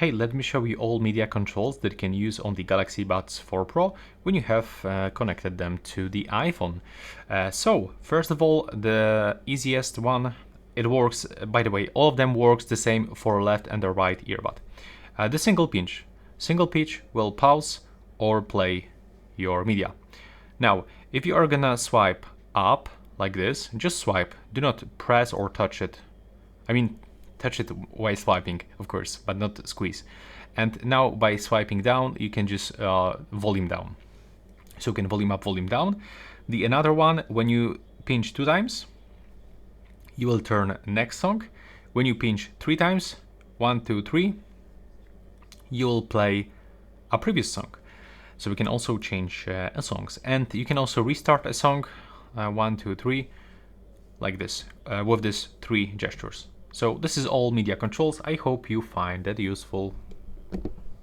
Hey, let me show you all media controls that you can use on the Galaxy Buds 4 Pro when you have connected them to the iPhone. So, first of all, the easiest one, it works, by the way, all of them works the same for left and the right earbud. The single pinch. Single pinch will pause or play your media. Now, if you are gonna swipe up like this, just swipe, do not press or touch it. I mean, touch it while swiping, of course, but not squeeze. And now by swiping down, you can just volume down. So you can volume up, volume down. The another one, when you pinch 2 times, you will turn next song. When you pinch 3 times, 1, 2, 3, you will play a previous song. So we can also change songs, and you can also restart a song, 1, 2, 3, like this, with these 3 gestures. So this is all media controls. I hope you find that useful.